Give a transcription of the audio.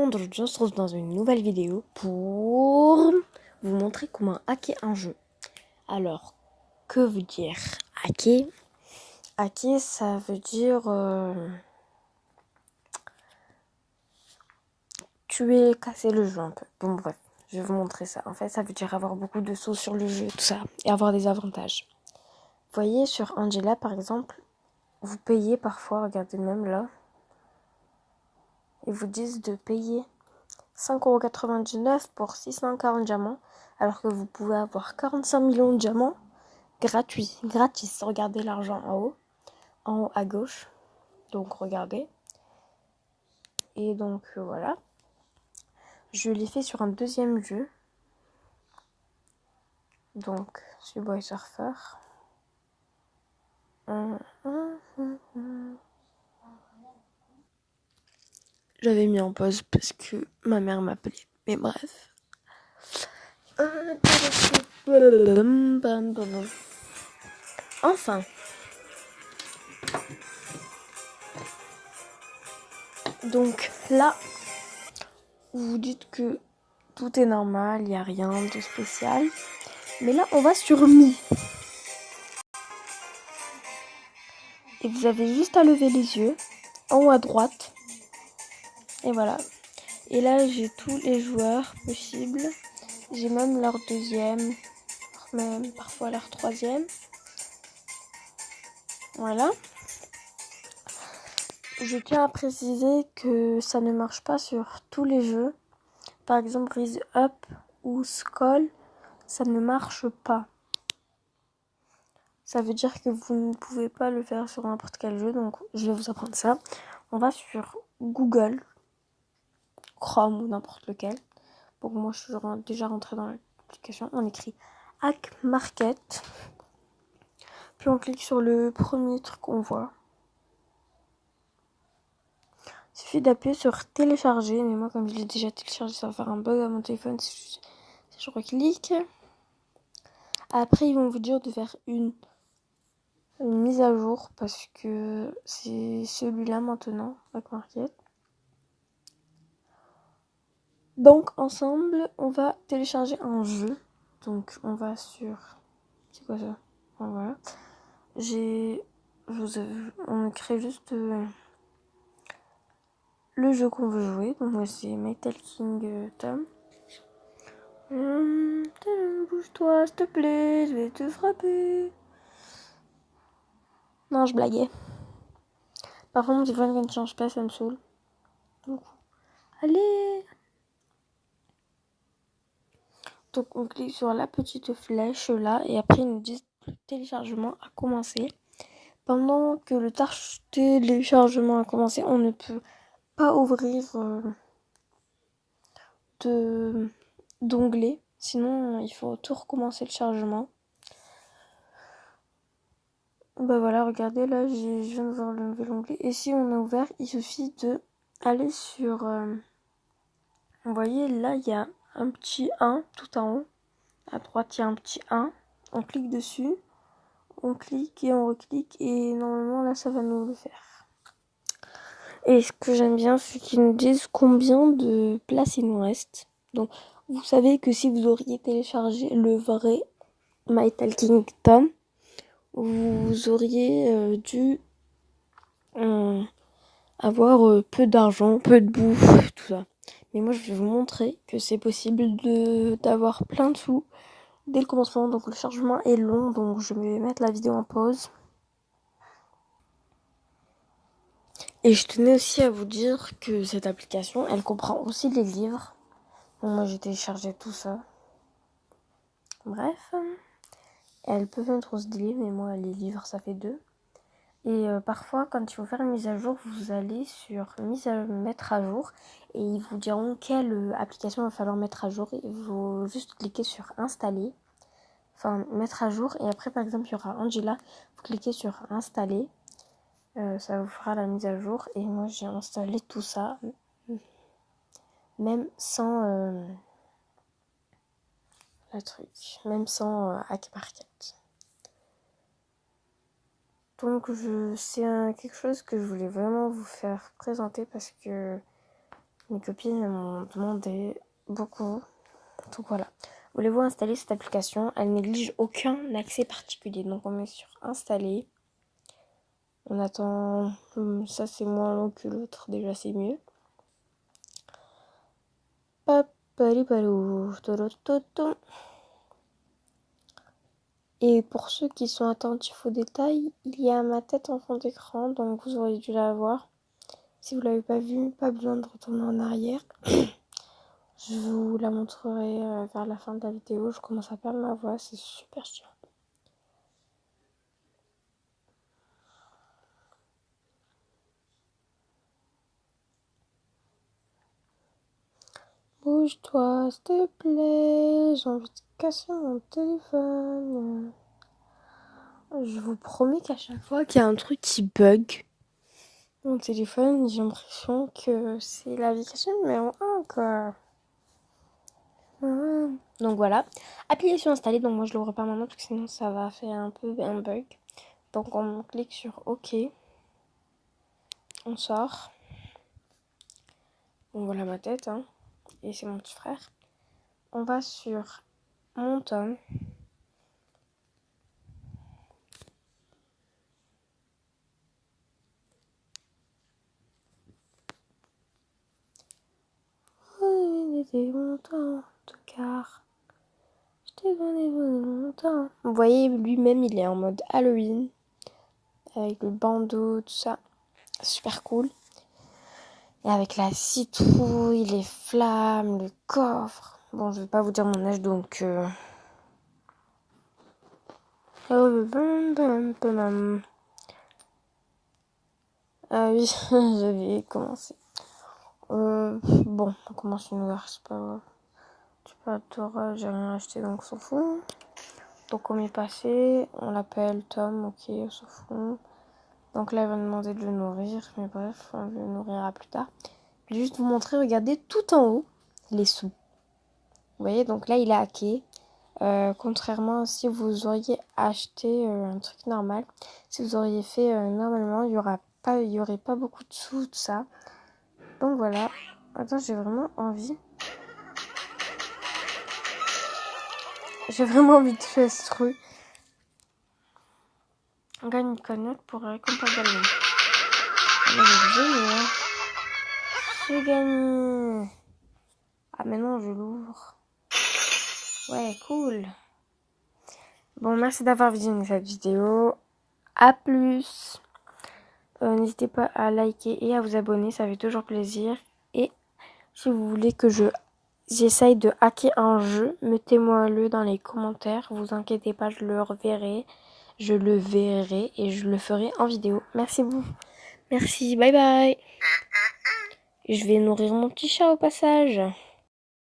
monde, aujourd'hui on se retrouve dans une nouvelle vidéo pour vous montrer comment hacker un jeu. Alors, que veut dire hacker? Hacker, ça veut dire tuer, casser le jeu un peu. Bon bref, je vais vous montrer ça. En fait, ça veut dire avoir beaucoup de sauts sur le jeu, tout ça, et avoir des avantages. Vous voyez, sur Angela par exemple, vous payez parfois, regardez même là, ils vous disent de payer 5,99€ pour 640 diamants, alors que vous pouvez avoir 45 millions de diamants gratis. Regardez l'argent en haut à gauche. Donc regardez. Et donc voilà. Je l'ai fait sur un deuxième jeu. Donc Subway Surfer. J'avais mis en pause parce que ma mère m'appelait. Mais bref. Enfin. Donc là, vous vous dites que tout est normal, il n'y a rien de spécial. Mais là, on va sur Mi. Et vous avez juste à lever les yeux, en haut à droite. Et voilà. Et là, j'ai tous les joueurs possibles. J'ai même leur deuxième, même parfois leur troisième. Voilà. Je tiens à préciser que ça ne marche pas sur tous les jeux. Par exemple, Rise Up ou Skull, ça ne marche pas. Ça veut dire que vous ne pouvez pas le faire sur n'importe quel jeu, donc je vais vous apprendre ça. On va sur Google, Chrome ou n'importe lequel. Donc moi je suis déjà rentrée dans l'application. On écrit Hack Market. Puis on clique sur le premier truc qu'on voit. Il suffit d'appuyer sur télécharger. Mais moi comme je l'ai déjà téléchargé, ça va faire un bug à mon téléphone si je reclique. Après ils vont vous dire de faire une mise à jour parce que c'est celui-là maintenant, Hack Market. Donc ensemble, on va télécharger un jeu. Donc on va sur... C'est quoi ça? Bon, voilà. On crée juste le jeu qu'on veut jouer. Donc moi c'est Metal King Tom. Bouge-toi s'il te plaît, je vais te frapper. Non, je blaguais. Par contre, si ne change pas, ça me saoule. Donc, allez. Donc on clique sur la petite flèche là et après ils nous disent que le téléchargement a commencé. Pendant que le téléchargement a commencé, on ne peut pas ouvrir d'onglet. Sinon, il faut tout recommencer le chargement. Bah voilà, regardez, là, je viens de voir le nouvel onglet. Et si on a ouvert, il suffit de aller sur... vous voyez, là, il y a un petit 1 tout en haut. À droite, il y a un petit 1. On clique dessus. On clique et on reclique. Et normalement, là, ça va nous le faire. Et ce que j'aime bien, c'est qu'ils nous disent combien de place il nous reste. Donc, vous savez que si vous auriez téléchargé le vrai Metal King Tom, vous auriez dû avoir peu d'argent, peu de bouffe, tout ça. Mais moi, je vais vous montrer que c'est possible d'avoir plein de sous dès le commencement. Donc, le chargement est long, donc je vais mettre la vidéo en pause. Et je tenais aussi à vous dire que cette application, elle comprend aussi les livres. Bon, moi, j'ai téléchargé tout ça. Bref. Elle peut même trop se délire, mais moi, les livres, ça fait 2. Et parfois, quand il faut faire une mise à jour, vous allez sur mettre à jour et ils vous diront quelle application il va falloir mettre à jour. Il faut juste cliquer sur installer, enfin mettre à jour. Et après, par exemple, il y aura Angela. Vous cliquez sur installer. Ça vous fera la mise à jour. Et moi, j'ai installé tout ça, même sans le truc, même sans Hack Market. Donc c'est quelque chose que je voulais vraiment vous faire présenter parce que Mes copines m'ont demandé beaucoup. Donc voilà. Voulez-vous installer cette application? Elle néglige aucun accès particulier. Donc on met sur installer. On attend. Ça c'est moins long que l'autre. Déjà c'est mieux. Et pour ceux qui sont attentifs aux détails, il y a ma tête en fond d'écran. Donc vous auriez dû la voir. Si vous ne l'avez pas vue, pas besoin de retourner en arrière. Je vous la montrerai vers la fin de la vidéo. Je commence à perdre ma voix, c'est super chiant. Bouge-toi, s'il te plaît. J'ai envie de casser mon téléphone. Je vous promets qu'à chaque fois qu'il y a un truc qui bug, mon téléphone, j'ai l'impression que c'est l'application numéro 1, quoi. Donc voilà. Application installée, donc moi je l'ouvre pas maintenant parce que sinon ça va faire un peu un bug. Donc on clique sur OK. On sort. Donc voilà ma tête, hein. Et c'est mon petit frère. On va sur mon tome. C'était longtemps, en tout cas. Je t'ai donné longtemps. Vous voyez, lui-même, il est en mode Halloween. Avec le bandeau, tout ça. Super cool. Et avec la citrouille, les flammes, le coffre. Bon, je vais pas vous dire mon âge, donc... Ah oui, j'avais commencé. Bon, on commence une nouvelle, c'est pas grave. J'ai pas d'orage, j'ai rien acheté, donc on s'en fout. Donc on est passé, on l'appelle Tom, ok, on s'en fout. Donc là, il va me demander de le nourrir, mais bref, on le nourrira plus tard. Je vais juste vous montrer, regardez, tout en haut, les sous. Vous voyez, donc là, il est hacké. Contrairement si vous auriez acheté un truc normal, si vous auriez fait normalement, il y aurait pas beaucoup de sous, tout ça. Donc voilà. Attends, j'ai vraiment envie. J'ai vraiment envie de faire ce truc. On gagne une cagnotte pour récompenser d'Halloween. J'ai gagné. Ah mais non, je l'ouvre. Ouais, cool. Bon, merci d'avoir visionné cette vidéo. A plus. N'hésitez pas à liker et à vous abonner, ça fait toujours plaisir. Et si vous voulez que j'essaye de hacker un jeu, mettez-moi-le dans les commentaires. Vous inquiétez pas, je le reverrai. Je le verrai et je le ferai en vidéo. Merci beaucoup. Merci, bye bye. Et je vais nourrir mon petit chat au passage.